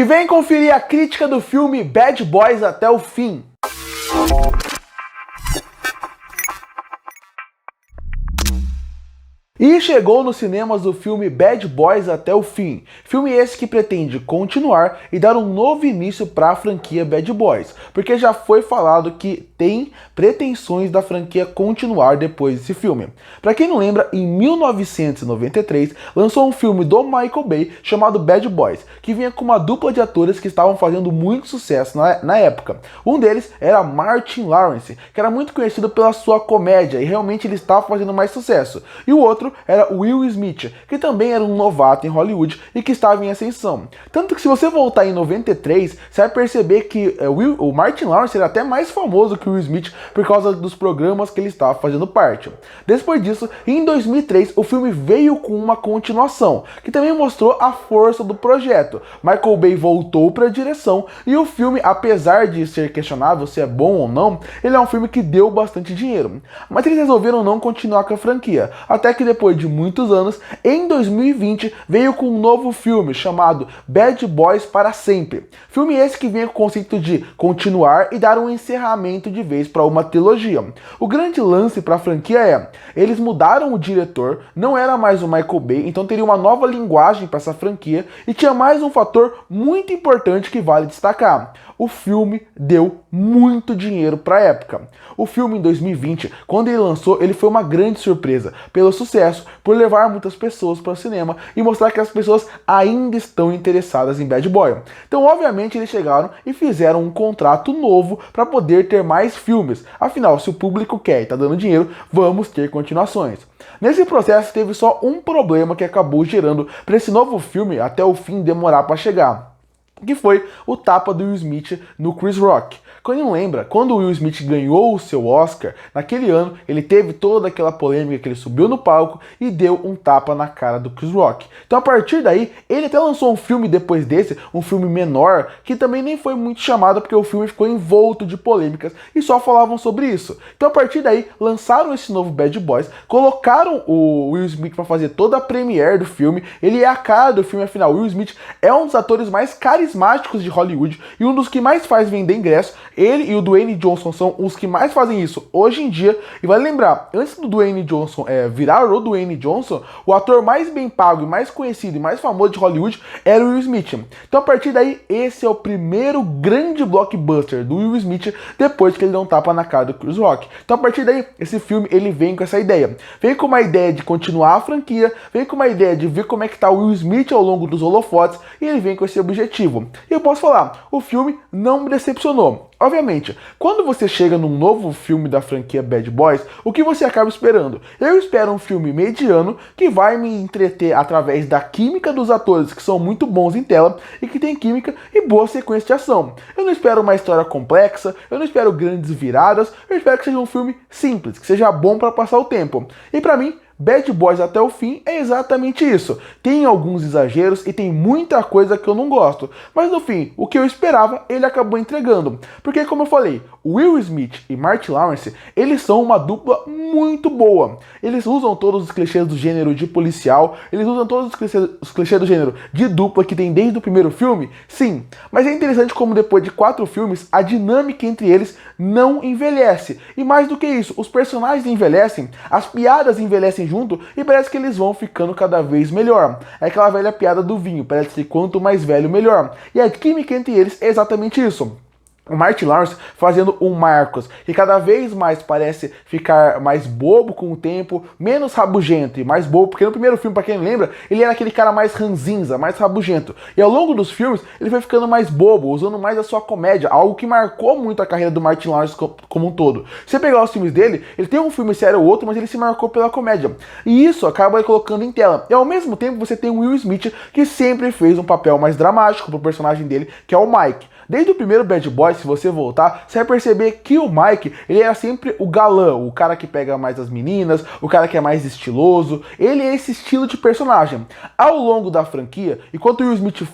E vem conferir a crítica do filme Bad Boys até o fim. E chegou nos cinemas o filme Bad Boys até o fim. Filme esse que pretende continuar e dar um novo início para a franquia Bad Boys, porque já foi falado que tem pretensões da franquia continuar depois desse filme. Para quem não lembra, em 1993 lançou um filme do Michael Bay chamado Bad Boys, que vinha com uma dupla de atores que estavam fazendo muito sucesso na época. Um deles era Martin Lawrence, que era muito conhecido pela sua comédia e realmente ele estava fazendo mais sucesso. E o outro era Will Smith, que também era um novato em Hollywood e que estava em ascensão. Tanto que se você voltar em 93, você vai perceber que o Martin Lawrence era até mais famoso que o Will Smith por causa dos programas que ele estava fazendo parte. Depois disso, em 2003, o filme veio com uma continuação, que também mostrou a força do projeto. Michael Bay voltou para a direção e o filme, apesar de ser questionável se é bom ou não, ele é um filme que deu bastante dinheiro. Mas eles resolveram não continuar com a franquia, até que depois de muitos anos, em 2020, veio com um novo filme chamado Bad Boys para Sempre. Filme esse que vem com o conceito de continuar e dar um encerramento de vez para uma trilogia. O grande lance para a franquia é, eles mudaram o diretor, não era mais o Michael Bay, então teria uma nova linguagem para essa franquia e tinha mais um fator muito importante que vale destacar. O filme deu muito dinheiro para a época. O filme em 2020, quando ele lançou, ele foi uma grande surpresa pelo sucesso, por levar muitas pessoas para o cinema e mostrar que as pessoas ainda estão interessadas em Bad Boy. Então, obviamente, eles chegaram e fizeram um contrato novo para poder ter mais filmes. Afinal, se o público quer e está dando dinheiro, vamos ter continuações. Nesse processo, teve só um problema que acabou gerando para esse novo filme até o fim demorar para chegar, que foi o tapa do Will Smith no Chris Rock. Quem não lembra, quando o Will Smith ganhou o seu Oscar, naquele ano ele teve toda aquela polêmica que ele subiu no palco e deu um tapa na cara do Chris Rock. Então a partir daí, ele até lançou um filme depois desse, um filme menor, que também nem foi muito chamado porque o filme ficou envolto de polêmicas e só falavam sobre isso. Então a partir daí, lançaram esse novo Bad Boys, colocaram o Will Smith para fazer toda a premiere do filme, ele é a cara do filme, afinal, o Will Smith é um dos atores mais carismáticos de Hollywood e um dos que mais faz vender ingresso. Ele e o Dwayne Johnson são os que mais fazem isso hoje em dia. E vale lembrar, antes do Dwayne Johnson virar o Dwayne Johnson, o ator mais bem pago e mais conhecido e mais famoso de Hollywood era o Will Smith. Então a partir daí, esse é o primeiro grande blockbuster do Will Smith depois que ele deu um tapa na cara do Chris Rock. Então a partir daí, esse filme ele vem com essa ideia. Vem com uma ideia de continuar a franquia, vem com uma ideia de ver como é que tá o Will Smith ao longo dos holofotes e ele vem com esse objetivo. E eu posso falar, o filme não me decepcionou. Obviamente, quando você chega num novo filme da franquia Bad Boys, o que você acaba esperando? Eu espero um filme mediano que vai me entreter através da química dos atores que são muito bons em tela e que tem química e boa sequência de ação. Eu não espero uma história complexa, eu não espero grandes viradas, eu espero que seja um filme simples, que seja bom para passar o tempo. E para mim, Bad Boys até o fim é exatamente isso. Tem alguns exageros e tem muita coisa que eu não gosto. Mas no fim, o que eu esperava, ele acabou entregando. Porque como eu falei, Will Smith e Martin Lawrence, eles são uma dupla muito boa. Eles usam todos os clichês do gênero de policial, eles usam todos os clichês do gênero de dupla que tem desde o primeiro filme, sim. Mas é interessante como depois de 4 filmes, a dinâmica entre eles não envelhece. E mais do que isso, os personagens envelhecem, as piadas envelhecem junto e parece que eles vão ficando cada vez melhor. É aquela velha piada do vinho, parece que quanto mais velho, melhor. E a química entre eles é exatamente isso. O Martin Lawrence fazendo um Marcos, que cada vez mais parece ficar mais bobo com o tempo, menos rabugento e mais bobo, porque no primeiro filme, pra quem não lembra, ele era aquele cara mais ranzinza, mais rabugento. E ao longo dos filmes, ele foi ficando mais bobo, usando mais a sua comédia, algo que marcou muito a carreira do Martin Lawrence como um todo. Se você pegar os filmes dele, ele tem um filme sério ou outro, mas ele se marcou pela comédia. E isso acaba ele colocando em tela. E ao mesmo tempo, você tem o Will Smith, que sempre fez um papel mais dramático pro personagem dele, que é o Mike. Desde o primeiro Bad Boys, se você voltar, você vai perceber que o Mike, ele era sempre o galã, o cara que pega mais as meninas, o cara que é mais estiloso. Ele é esse estilo de personagem. Ao longo da franquia, enquanto o Will Smith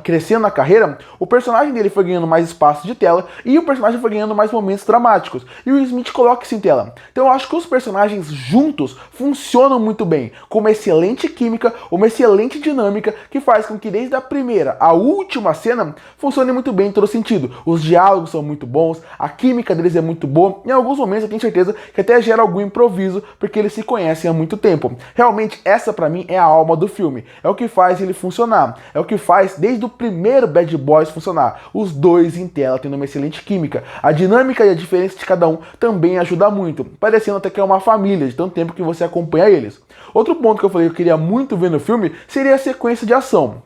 crescendo na carreira, o personagem dele foi ganhando mais espaço de tela e o personagem foi ganhando mais momentos dramáticos. E o Will Smith coloca isso em tela. Então eu acho que os personagens juntos funcionam muito bem, com uma excelente química, uma excelente dinâmica, que faz com que desde a primeira à última cena funcione muito bem em todo sentido. Os diálogos são muito bons, a química deles é muito boa, em alguns momentos eu tenho certeza que até gera algum improviso, porque eles se conhecem há muito tempo. Realmente essa pra mim é a alma do filme, é o que faz ele funcionar, é o que faz desde o primeiro Bad Boys funcionar, os dois em tela tendo uma excelente química. A dinâmica e a diferença de cada um também ajuda muito, parecendo até que é uma família, de tanto tempo que você acompanha eles. Outro ponto que eu falei que eu queria muito ver no filme seria a sequência de ação.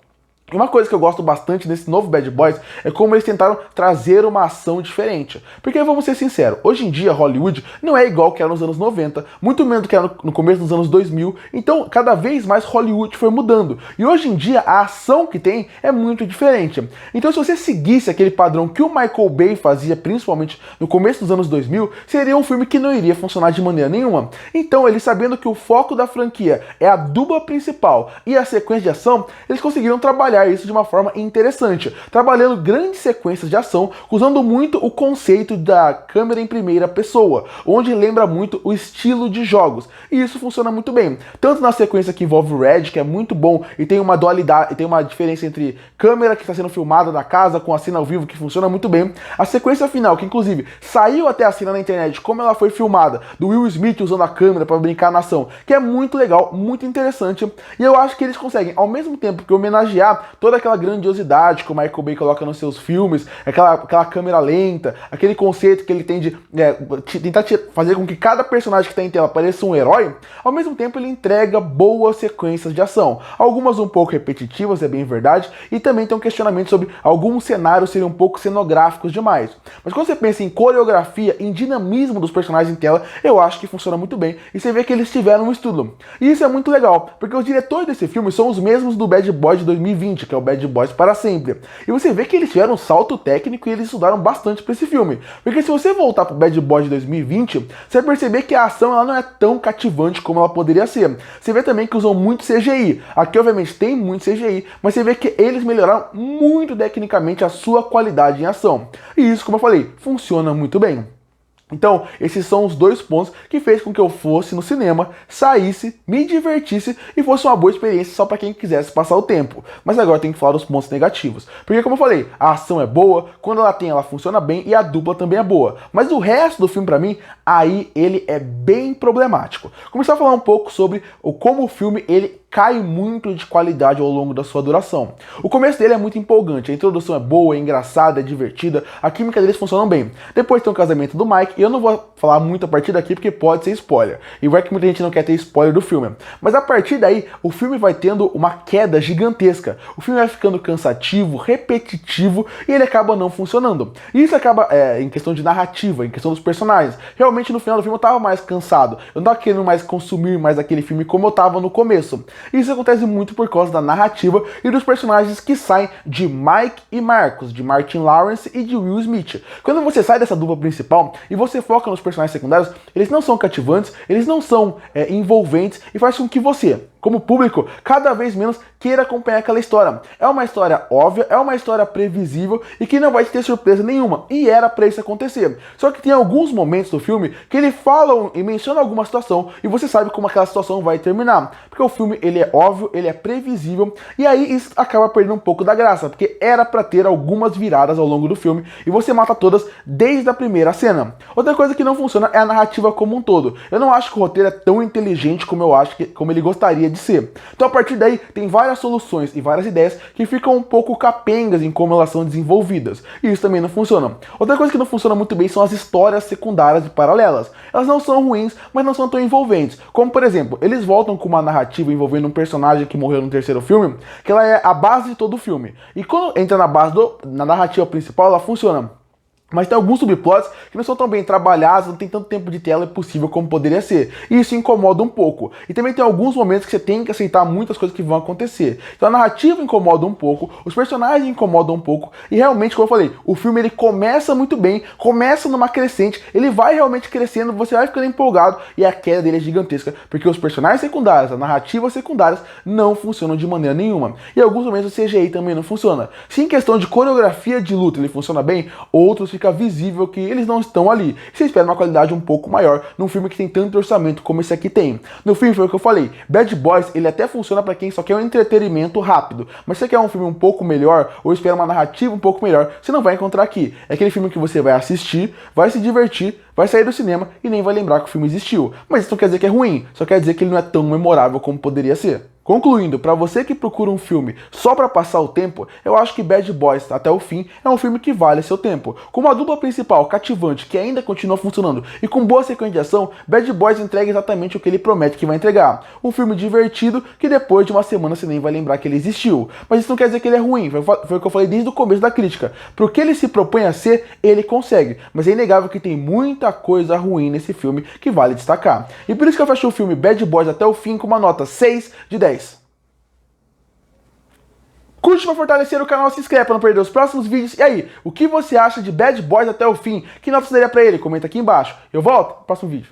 E uma coisa que eu gosto bastante desse novo Bad Boys é como eles tentaram trazer uma ação diferente. Porque vamos ser sinceros, hoje em dia Hollywood não é igual que era nos anos 90, muito menos do que era no começo dos anos 2000, então cada vez mais Hollywood foi mudando. E hoje em dia a ação que tem é muito diferente. Então se você seguisse aquele padrão que o Michael Bay fazia, principalmente no começo dos anos 2000, seria um filme que não iria funcionar de maneira nenhuma. Então eles, sabendo que o foco da franquia é a dupla principal e a sequência de ação, eles conseguiram trabalhar isso de uma forma interessante, trabalhando grandes sequências de ação, usando muito o conceito da câmera em primeira pessoa, onde lembra muito o estilo de jogos, e isso funciona muito bem, tanto na sequência que envolve o Red, que é muito bom, e tem uma dualidade, tem uma diferença entre câmera que está sendo filmada da casa com a cena ao vivo, que funciona muito bem, a sequência final, que inclusive saiu até a cena na internet, como ela foi filmada, do Will Smith usando a câmera para brincar na ação, que é muito legal, muito interessante, e eu acho que eles conseguem, ao mesmo tempo que homenagear toda aquela grandiosidade que o Michael Bay coloca nos seus filmes, aquela câmera lenta, aquele conceito que ele tem de tentar fazer com que cada personagem que está em tela pareça um herói, ao mesmo tempo ele entrega boas sequências de ação. Algumas um pouco repetitivas, é bem verdade, e também tem um questionamento sobre alguns cenários serem um pouco cenográficos demais. Mas quando você pensa em coreografia, em dinamismo dos personagens em tela, eu acho que funciona muito bem, e você vê que eles tiveram um estudo. E isso é muito legal, porque os diretores desse filme são os mesmos do Bad Boy de 2020, que é o Bad Boys para sempre. E você vê que eles tiveram um salto técnico e eles estudaram bastante para esse filme. Porque se você voltar pro Bad Boys de 2020, você vai perceber que a ação ela não é tão cativante como ela poderia ser. Você vê também que usam muito CGI. Aqui, obviamente, tem muito CGI, mas você vê que eles melhoraram muito tecnicamente a sua qualidade em ação. E isso, como eu falei, funciona muito bem. Então, esses são os dois pontos que fez com que eu fosse no cinema, saísse, me divertisse e fosse uma boa experiência só para quem quisesse passar o tempo. Mas agora eu tenho que falar dos pontos negativos. Porque, como eu falei, a ação é boa, quando ela tem, ela funciona bem e a dupla também é boa. Mas o resto do filme, para mim, aí ele é bem problemático. Começar a falar um pouco sobre como o filme ele cai muito de qualidade ao longo da sua duração. O começo dele é muito empolgante, a introdução é boa, é engraçada, é divertida, a química deles funciona bem. Depois tem o casamento do Mike, e eu não vou falar muito a partir daqui porque pode ser spoiler. E vai que muita gente não quer ter spoiler do filme. Mas a partir daí, o filme vai tendo uma queda gigantesca. O filme vai ficando cansativo, repetitivo, e ele acaba não funcionando. E isso acaba em questão de narrativa, em questão dos personagens. Realmente no final do filme eu tava mais cansado. Eu não tava querendo mais consumir mais aquele filme como eu tava no começo. Isso acontece muito por causa da narrativa e dos personagens que saem de Mike e Marcus, de Martin Lawrence e de Will Smith. Quando você sai dessa dupla principal e você foca nos personagens secundários, eles não são cativantes, eles não são envolventes e faz com que você, como público, cada vez menos queira acompanhar aquela história. É uma história óbvia, é uma história previsível e que não vai ter surpresa nenhuma. E era pra isso acontecer. Só que tem alguns momentos do filme que ele fala e menciona alguma situação e você sabe como aquela situação vai terminar. Porque o filme ele é óbvio, ele é previsível e aí isso acaba perdendo um pouco da graça, porque era pra ter algumas viradas ao longo do filme e você mata todas desde a primeira cena. Outra coisa que não funciona é a narrativa como um todo. Eu não acho que o roteiro é tão inteligente como eu acho como ele gostaria de ser. Então a partir daí tem várias soluções e várias ideias que ficam um pouco capengas em como elas são desenvolvidas. E isso também não funciona. Outra coisa que não funciona muito bem são as histórias secundárias e paralelas. Elas não são ruins, mas não são tão envolventes. Como por exemplo, eles voltam com uma narrativa envolvendo um personagem que morreu no terceiro filme, que ela é a base de todo o filme. E quando entra na narrativa principal, ela funciona. Mas tem alguns subplots que não são tão bem trabalhados, não tem tanto tempo de tela possível como poderia ser. E isso incomoda um pouco. E também tem alguns momentos que você tem que aceitar muitas coisas que vão acontecer. Então a narrativa incomoda um pouco, os personagens incomodam um pouco. E realmente, como eu falei, o filme ele começa muito bem, começa numa crescente, ele vai realmente crescendo, você vai ficando empolgado e a queda dele é gigantesca. Porque os personagens secundários, as narrativas secundárias não funcionam de maneira nenhuma. E em alguns momentos o CGI também não funciona. Se em questão de coreografia de luta ele funciona bem, outros fica visível que eles não estão ali. Você espera uma qualidade um pouco maior num filme que tem tanto orçamento como esse aqui tem. No filme foi o que eu falei, Bad Boys ele até funciona para quem só quer um entretenimento rápido, mas se você quer um filme um pouco melhor ou espera uma narrativa um pouco melhor, você não vai encontrar aqui. É aquele filme que você vai assistir, vai se divertir, vai sair do cinema e nem vai lembrar que o filme existiu. Mas isso não quer dizer que é ruim, só quer dizer que ele não é tão memorável como poderia ser. Concluindo, para você que procura um filme só para passar o tempo, eu acho que Bad Boys até o fim é um filme que vale seu tempo. Com uma dupla principal cativante que ainda continua funcionando e com boa sequência de ação, Bad Boys entrega exatamente o que ele promete que vai entregar. Um filme divertido que depois de uma semana você nem vai lembrar que ele existiu. Mas isso não quer dizer que ele é ruim, foi o que eu falei desde o começo da crítica. Pro que ele se propõe a ser, ele consegue. Mas é inegável que tem muita coisa ruim nesse filme que vale destacar. E por isso que eu fecho o filme Bad Boys até o fim com uma nota 6 de 10. Curte para fortalecer o canal, se inscreve para não perder os próximos vídeos. E aí, o que você acha de Bad Boys até o fim? Que nota você daria para ele? Comenta aqui embaixo. Eu volto no próximo vídeo.